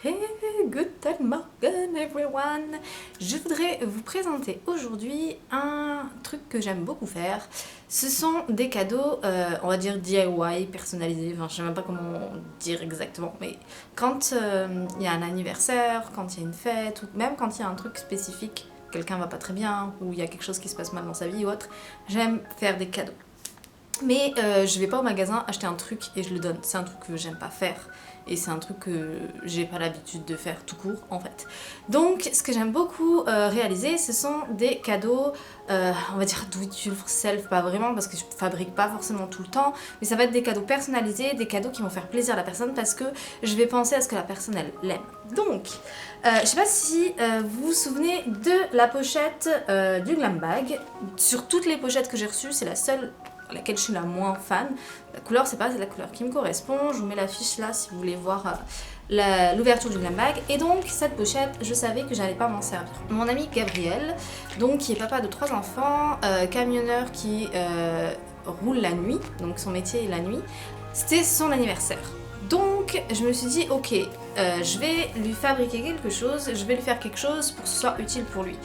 Hey, guten Morgen everyone! Je voudrais vous présenter aujourd'hui un truc que j'aime beaucoup faire. Ce sont des cadeaux, on va dire DIY, personnalisés, enfin je sais même pas comment dire exactement, mais quand il y a un anniversaire, quand il y a une fête, ou même quand il y a un truc spécifique, quelqu'un va pas très bien, ou il y a quelque chose qui se passe mal dans sa vie ou autre, j'aime faire des cadeaux. Mais je vais pas au magasin acheter un truc et je le donne, c'est un truc que j'aime pas faire. Et c'est un truc que j'ai pas l'habitude de faire tout court en fait. Donc ce que j'aime beaucoup réaliser, ce sont des cadeaux, on va dire do it yourself, pas vraiment parce que je fabrique pas forcément tout le temps, mais ça va être des cadeaux personnalisés, des cadeaux qui vont faire plaisir à la personne parce que je vais penser à ce que la personne elle l'aime. Donc, je sais pas si vous vous souvenez de la pochette du Glam Bag. Sur toutes les pochettes que j'ai reçues, c'est la seule laquelle je suis la moins fan. La couleur, c'est pas la couleur qui me correspond. Je vous mets l'affiche là si vous voulez voir l'ouverture du Glam Bag. Et donc, cette pochette, je savais que j'allais pas m'en servir. Mon ami Gabriel, donc qui est papa de 3 enfants, camionneur qui roule la nuit, donc son métier est la nuit, c'était son anniversaire. Donc, je me suis dit, ok, je vais lui fabriquer quelque chose, je vais lui faire quelque chose pour que ce soit utile pour lui.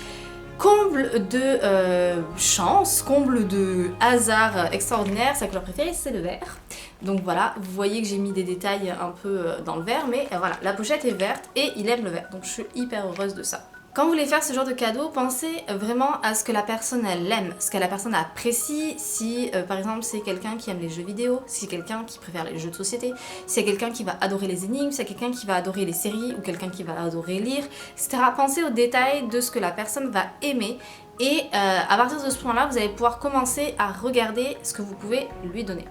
Comble de chance, comble de hasard extraordinaire, sa couleur préférée c'est le vert. Donc voilà, vous voyez que j'ai mis des détails un peu dans le vert, mais voilà, la pochette est verte et il aime le vert, donc je suis hyper heureuse de ça. Quand vous voulez faire ce genre de cadeau, pensez vraiment à ce que la personne elle aime, ce que la personne apprécie. Si par exemple c'est quelqu'un qui aime les jeux vidéo, si c'est quelqu'un qui préfère les jeux de société, si c'est quelqu'un qui va adorer les énigmes, si c'est quelqu'un qui va adorer les séries ou quelqu'un qui va adorer lire, etc. Pensez aux détails de ce que la personne va aimer et à partir de ce point-là, vous allez pouvoir commencer à regarder ce que vous pouvez lui donner.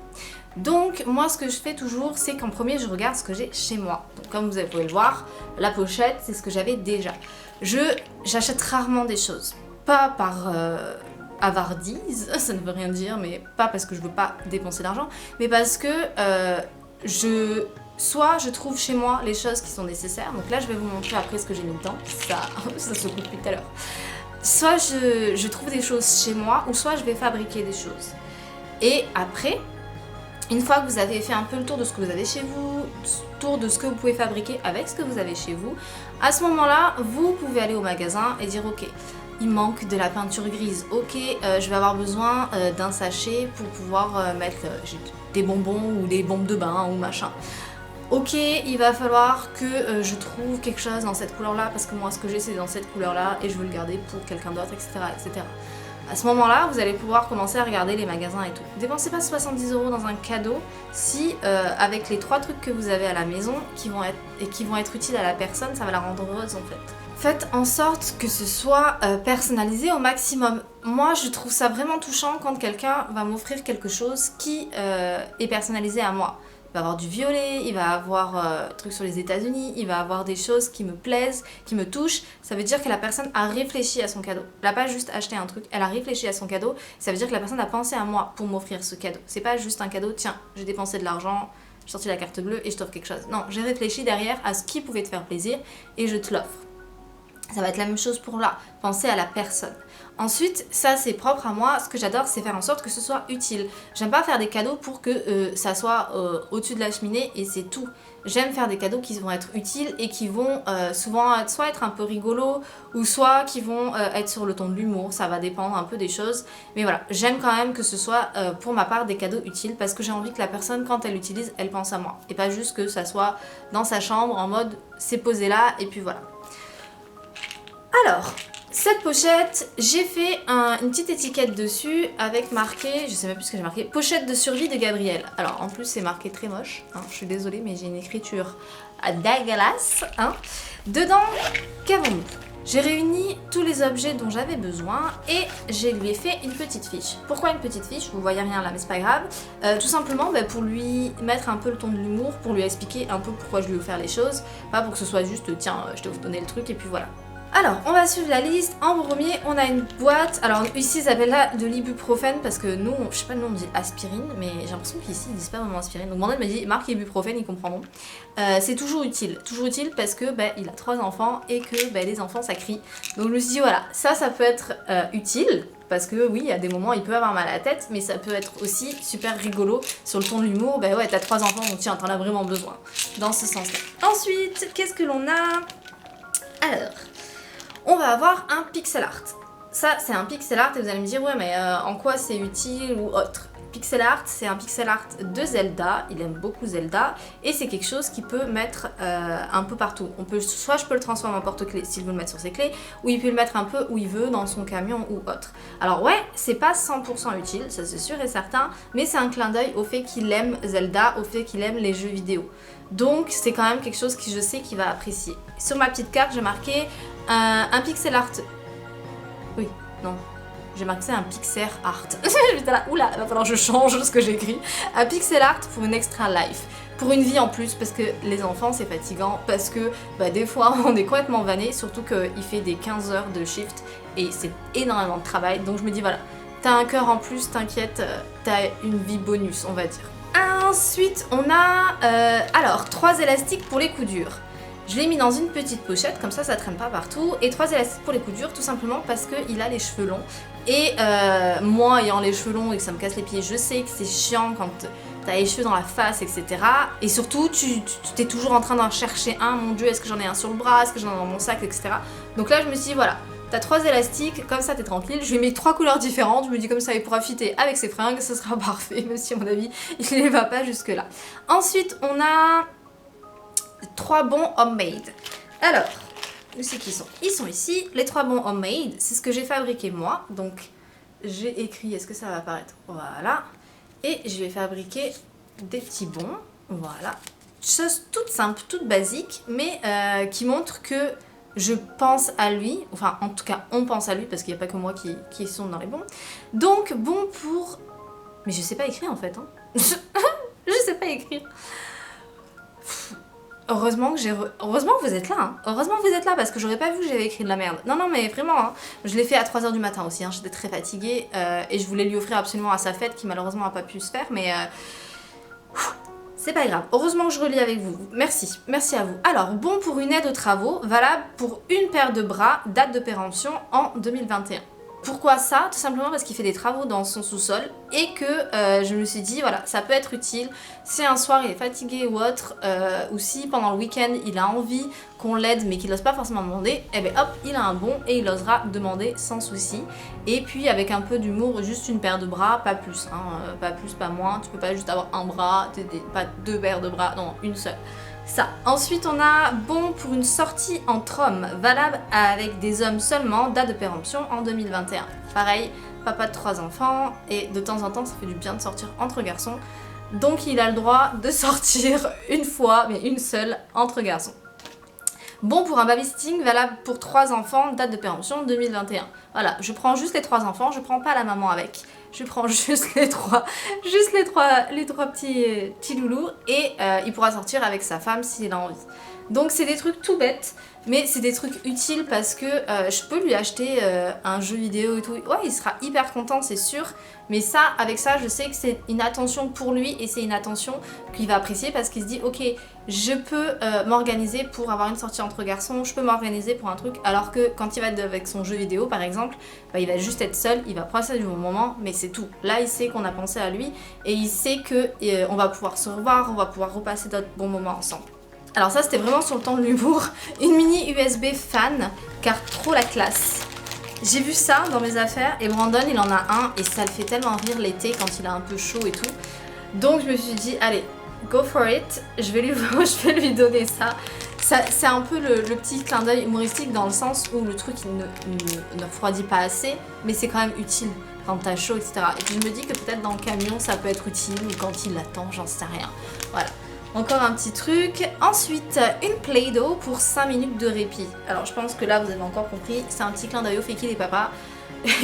Donc moi ce que je fais toujours, c'est qu'en premier je regarde ce que j'ai chez moi. Donc comme vous pouvez le voir, la pochette c'est ce que j'avais déjà. J'achète rarement des choses, pas par avardise, ça ne veut rien dire, mais pas parce que je veux pas dépenser d'argent, mais parce que soit je trouve chez moi les choses qui sont nécessaires, donc là je vais vous montrer après ce que j'ai mis dedans, ça se coupe depuis tout à l'heure. Soit je trouve des choses chez moi, ou soit je vais fabriquer des choses. Et après, une fois que vous avez fait un peu le tour de ce que vous avez chez vous, le tour de ce que vous pouvez fabriquer avec ce que vous avez chez vous, à ce moment-là, vous pouvez aller au magasin et dire ok, il manque de la peinture grise, ok, je vais avoir besoin d'un sachet pour pouvoir mettre des bonbons ou des bombes de bain ou machin. Ok, il va falloir que je trouve quelque chose dans cette couleur-là parce que moi ce que j'ai c'est dans cette couleur-là et je veux le garder pour quelqu'un d'autre, etc., etc. À ce moment-là, vous allez pouvoir commencer à regarder les magasins et tout. Dépensez pas 70 € dans un cadeau si, avec les 3 trucs que vous avez à la maison qui vont être utiles à la personne, ça va la rendre heureuse en fait. Faites en sorte que ce soit personnalisé au maximum. Moi, je trouve ça vraiment touchant quand quelqu'un va m'offrir quelque chose qui est personnalisé à moi. Il va avoir du violet, il va avoir des trucs sur les États-Unis, il va avoir des choses qui me plaisent, qui me touchent. Ça veut dire que la personne a réfléchi à son cadeau. Elle n'a pas juste acheté un truc, elle a réfléchi à son cadeau. Ça veut dire que la personne a pensé à moi pour m'offrir ce cadeau. C'est pas juste un cadeau, tiens, j'ai dépensé de l'argent, j'ai sorti la carte bleue et je t'offre quelque chose. Non, j'ai réfléchi derrière à ce qui pouvait te faire plaisir et je te l'offre. Ça va être la même chose pour là, penser à la personne. Ensuite, ça c'est propre à moi, ce que j'adore c'est faire en sorte que ce soit utile. J'aime pas faire des cadeaux pour que ça soit au-dessus de la cheminée et c'est tout. J'aime faire des cadeaux qui vont être utiles et qui vont souvent soit être un peu rigolos ou soit qui vont être sur le ton de l'humour, ça va dépendre un peu des choses. Mais voilà, j'aime quand même que ce soit pour ma part des cadeaux utiles parce que j'ai envie que la personne quand elle l'utilise, elle pense à moi. Et pas juste que ça soit dans sa chambre en mode c'est posé là et puis voilà. Alors, cette pochette, j'ai fait une petite étiquette dessus avec marqué, je sais même plus ce que j'ai marqué, pochette de survie de Gabriel. Alors en plus c'est marqué très moche, hein, je suis désolée mais j'ai une écriture dégueulasse. Hein. Dedans, qu'avons-nous ? J'ai réuni tous les objets dont j'avais besoin et je lui ai fait une petite fiche. Pourquoi une petite fiche ? Vous voyez rien là mais c'est pas grave. Tout simplement pour lui mettre un peu le ton de l'humour, pour lui expliquer un peu pourquoi je lui ai offert les choses, pas pour que ce soit juste tiens je t'ai donné le truc et puis voilà. Alors, on va suivre la liste. En premier, on a une boîte. Alors, ici, ils appellent là de l'ibuprofène parce que nous, je sais pas le nom, on dit aspirine, mais j'ai l'impression qu'ici, ils disent pas vraiment aspirine. Donc, mon aide m'a dit marque ibuprofène, ils comprendront. C'est toujours utile parce que il a 3 enfants et que les enfants ça crie. Donc, je me suis dit, voilà, ça peut être utile. parce que oui, il y a des moments il peut avoir mal à la tête, mais ça peut être aussi super rigolo sur le ton de l'humour. Bah ouais, t'as 3 enfants, donc tiens, t'en as vraiment besoin dans ce sens-là. Ensuite, qu'est-ce que l'on a? Alors, on va avoir un pixel art. Ça, c'est un pixel art et vous allez me dire, ouais, mais en quoi c'est utile ou autre? Pixel art, c'est un pixel art de Zelda, il aime beaucoup Zelda, et c'est quelque chose qu'il peut mettre un peu partout. Soit je peux le transformer en porte-clés s'il veut le mettre sur ses clés, ou il peut le mettre un peu où il veut, dans son camion ou autre. Alors ouais, c'est pas 100% utile, ça c'est sûr et certain, mais c'est un clin d'œil au fait qu'il aime Zelda, au fait qu'il aime les jeux vidéo. Donc c'est quand même quelque chose que je sais qu'il va apprécier. Sur ma petite carte, j'ai marqué un pixel art... Oui, non... J'ai marqué un pixel art. J'étais là, oula, il va falloir que je change ce que j'écris. Un pixel art pour une extra life. Pour une vie en plus, parce que les enfants c'est fatigant, parce que bah, des fois on est complètement vanné, surtout qu'il fait des 15 heures de shift et c'est énormément de travail. Donc je me dis voilà, t'as un cœur en plus, t'inquiète, t'as une vie bonus, on va dire. Ensuite, on a alors 3 élastiques pour les coups durs. Je l'ai mis dans une petite pochette, comme ça traîne pas partout. Et 3 élastiques pour les coups durs, tout simplement parce qu'il a les cheveux longs. Et moi, ayant les cheveux longs et que ça me casse les pieds, je sais que c'est chiant quand t'as les cheveux dans la face, etc. Et surtout, tu t'es toujours en train d'en chercher un. Mon Dieu, est-ce que j'en ai un sur le bras, est-ce que j'en ai dans mon sac, etc. Donc là, je me suis dit, voilà, t'as 3 élastiques, comme ça t'es tranquille. Je lui ai mis 3 couleurs différentes, je me dis comme ça il pourra fitter avec ses fringues, ce sera parfait, même si à mon avis, il ne va pas jusque là. Ensuite, on a 3 bons homemade. Alors, où c'est qu'ils sont? Ils sont ici, les 3 bons homemade, c'est ce que j'ai fabriqué moi. Donc, j'ai écrit, est-ce que ça va apparaître? Voilà. Et je vais fabriquer des petits bons, voilà. Chose toute simple, toute basique, mais qui montre que je pense à lui. Enfin, en tout cas, on pense à lui, parce qu'il n'y a pas que moi qui sont dans les bons. Donc, bon pour... Mais je sais pas écrire en fait, hein. Je sais pas écrire. Heureusement que vous êtes là, hein. Heureusement que vous êtes là parce que j'aurais pas vu que j'avais écrit de la merde. Non, non, mais vraiment, hein. Je l'ai fait à 3 h du matin aussi, hein. J'étais très fatiguée et je voulais lui offrir absolument à sa fête qui malheureusement n'a pas pu se faire, mais c'est pas grave. Heureusement que je relis avec vous. Merci, merci à vous. Alors, bon pour une aide aux travaux, valable pour une paire de bras, date de péremption en 2021. Pourquoi ça? Tout simplement parce qu'il fait des travaux dans son sous-sol et que je me suis dit, voilà, ça peut être utile si un soir il est fatigué ou autre, ou si pendant le week-end il a envie qu'on l'aide mais qu'il n'ose pas forcément demander, et bien hop, il a un bon et il osera demander sans souci. Et puis avec un peu d'humour, juste une paire de bras, pas plus, hein, pas plus, pas moins, tu peux pas juste avoir un bras, pas 2 paires de bras, non, une seule. Ça. Ensuite, on a bon pour une sortie entre hommes, valable avec des hommes seulement, date de péremption en 2021. Pareil, papa de 3 enfants, et de temps en temps, ça fait du bien de sortir entre garçons. Donc, il a le droit de sortir une fois, mais une seule, entre garçons. Bon pour un babysitting, valable pour 3 enfants, date de péremption 2021. Voilà, je prends juste les 3 enfants, je prends pas la maman avec. Je prends juste les trois petits loulous et il pourra sortir avec sa femme s'il a envie. Donc c'est des trucs tout bêtes, mais c'est des trucs utiles parce que je peux lui acheter un jeu vidéo et tout. Ouais, il sera hyper content, c'est sûr. Mais ça, avec ça, je sais que c'est une attention pour lui et c'est une attention qu'il va apprécier parce qu'il se dit, ok, je peux m'organiser pour avoir une sortie entre garçons, je peux m'organiser pour un truc. Alors que quand il va être avec son jeu vidéo, par exemple, bah, il va juste être seul, il va passer du bon moment, mais c'est tout. Là, il sait qu'on a pensé à lui et il sait que on va pouvoir se revoir, on va pouvoir repasser d'autres bons moments ensemble. Alors ça, c'était vraiment sur le temps de l'humour. Une mini USB fan, car trop la classe. J'ai vu ça dans mes affaires et Brandon il en a un et ça le fait tellement rire l'été quand il a un peu chaud et tout. Donc je me suis dit allez, go for it, je vais lui donner ça. C'est un peu le petit clin d'œil humoristique dans le sens où le truc il ne refroidit pas assez, mais c'est quand même utile quand t'as chaud, etc. Et puis je me dis que peut-être dans le camion ça peut être utile ou quand il l'attend, j'en sais rien. Voilà. Encore un petit truc. Ensuite, une Play-Doh pour 5 minutes de répit. Alors je pense que là vous avez encore compris, c'est un petit clin d'œil au fait qu'il est papa.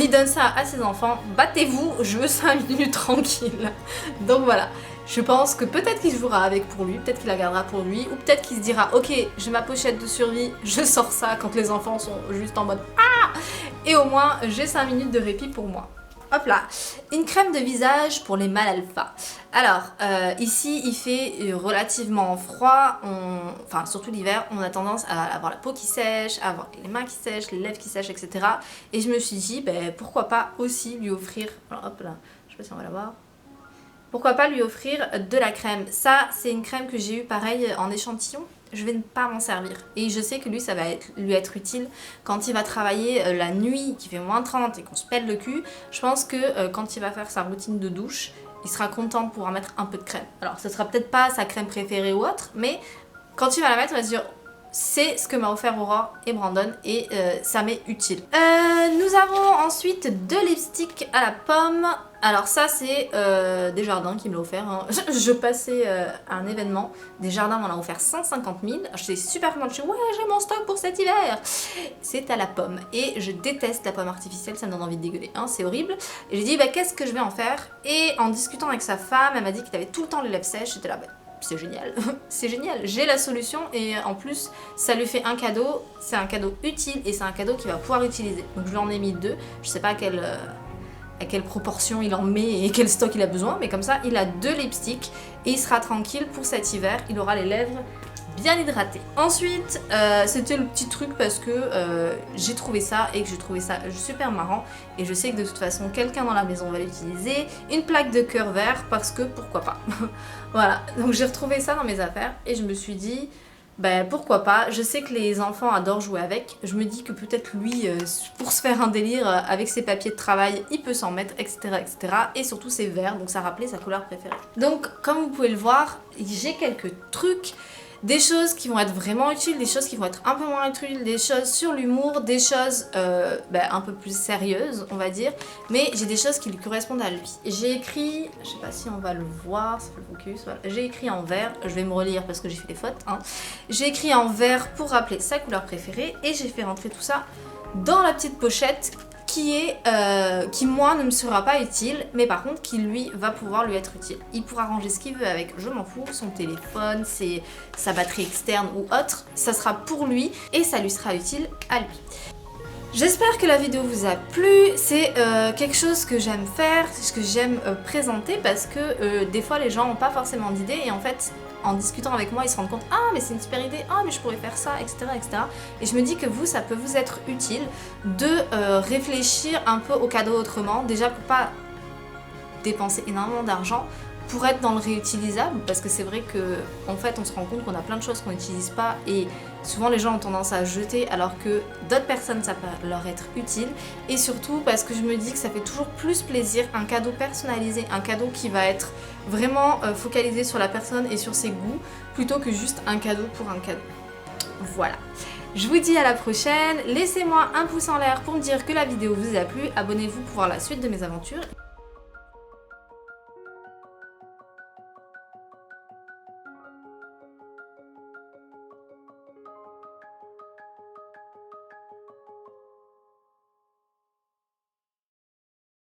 Il donne ça à ses enfants. Battez-vous, je veux 5 minutes tranquille. Donc voilà. Je pense que peut-être qu'il jouera avec pour lui, peut-être qu'il la gardera pour lui, ou peut-être qu'il se dira ok, j'ai ma pochette de survie, je sors ça quand les enfants sont juste en mode ah, et au moins j'ai 5 minutes de répit pour moi. Hop là, une crème de visage pour les mâles alpha. Alors, ici, il fait relativement froid, enfin surtout l'hiver, on a tendance à avoir la peau qui sèche, à avoir les mains qui sèchent, les lèvres qui sèchent, etc. Et je me suis dit, ben, pourquoi pas aussi lui offrir, alors hop là, je sais pas si on va la voir, pourquoi pas lui offrir de la crème. Ça, c'est une crème que j'ai eue pareil en échantillon. Je vais ne pas m'en servir. Et je sais que lui, ça va lui être utile quand il va travailler la nuit, qui fait moins 30 et qu'on se pèle le cul. Je pense que quand il va faire sa routine de douche, il sera content de pouvoir mettre un peu de crème. Alors, ce sera peut-être pas sa crème préférée ou autre, mais quand il va la mettre, il va se dire... C'est ce que m'a offert Aurore et Brandon et ça m'est utile. Nous avons ensuite deux lipsticks à la pomme. Alors ça c'est Desjardins qui me l'a offert. Hein. Je passais à un événement. Desjardins m'en a offert 150 000. J'étais super contente. Je suis ouais j'ai mon stock pour cet hiver. C'est à la pomme. Et je déteste la pomme artificielle. Ça me donne envie de dégueuler. Hein. C'est horrible. Et j'ai dit bah, qu'est-ce que je vais en faire. Et en discutant avec sa femme, elle m'a dit qu'il avait tout le temps les lèvres sèches. J'étais là bah, c'est génial, c'est génial, j'ai la solution et en plus ça lui fait un cadeau, c'est un cadeau utile et c'est un cadeau qu'il va pouvoir utiliser. Donc je lui en ai mis deux, je sais pas à quelle proportion il en met et quel stock il a besoin, mais comme ça il a deux lipsticks et il sera tranquille pour cet hiver, il aura les lèvres bien hydratées. Ensuite, c'était le petit truc parce que j'ai trouvé ça et que j'ai trouvé ça super marrant et je sais que de toute façon quelqu'un dans la maison va l'utiliser. Une plaque de cœur vert parce que pourquoi pas. Voilà, donc j'ai retrouvé ça dans mes affaires et je me suis dit ben pourquoi pas. Je sais que les enfants adorent jouer avec, je me dis que peut-être lui pour se faire un délire avec ses papiers de travail il peut s'en mettre, etc., etc. Et surtout c'est vert, donc ça rappelait sa couleur préférée. Donc comme vous pouvez le voir, j'ai quelques trucs. Des choses qui vont être vraiment utiles, des choses qui vont être un peu moins utiles, des choses sur l'humour, des choses un peu plus sérieuses, on va dire. Mais j'ai des choses qui lui correspondent à lui. J'ai écrit, je sais pas si on va le voir, ça fait le focus, voilà. J'ai écrit en vert, je vais me relire parce que j'ai fait des fautes. Hein. J'ai écrit en vert pour rappeler sa couleur préférée et j'ai fait rentrer tout ça dans la petite pochette qui moi ne me sera pas utile, mais par contre qui lui va pouvoir lui être utile. Il pourra ranger ce qu'il veut avec, je m'en fous, son téléphone, sa batterie externe ou autre, ça sera pour lui et ça lui sera utile à lui. J'espère que la vidéo vous a plu, c'est quelque chose que j'aime faire, ce que j'aime présenter parce que des fois les gens n'ont pas forcément d'idées et en fait en discutant avec moi ils se rendent compte ah mais c'est une super idée, ah mais je pourrais faire ça, etc., etc. Et je me dis que vous ça peut vous être utile de réfléchir un peu au cadeau autrement, déjà pour pas dépenser énormément d'argent, pour être dans le réutilisable parce que c'est vrai que en fait on se rend compte qu'on a plein de choses qu'on n'utilise pas et souvent les gens ont tendance à jeter alors que d'autres personnes ça peut leur être utile et surtout parce que je me dis que ça fait toujours plus plaisir un cadeau personnalisé, un cadeau qui va être vraiment focalisé sur la personne et sur ses goûts plutôt que juste un cadeau pour un cadeau. Voilà. Je vous dis à la prochaine, laissez-moi un pouce en l'air pour me dire que la vidéo vous a plu, abonnez-vous pour voir la suite de mes aventures.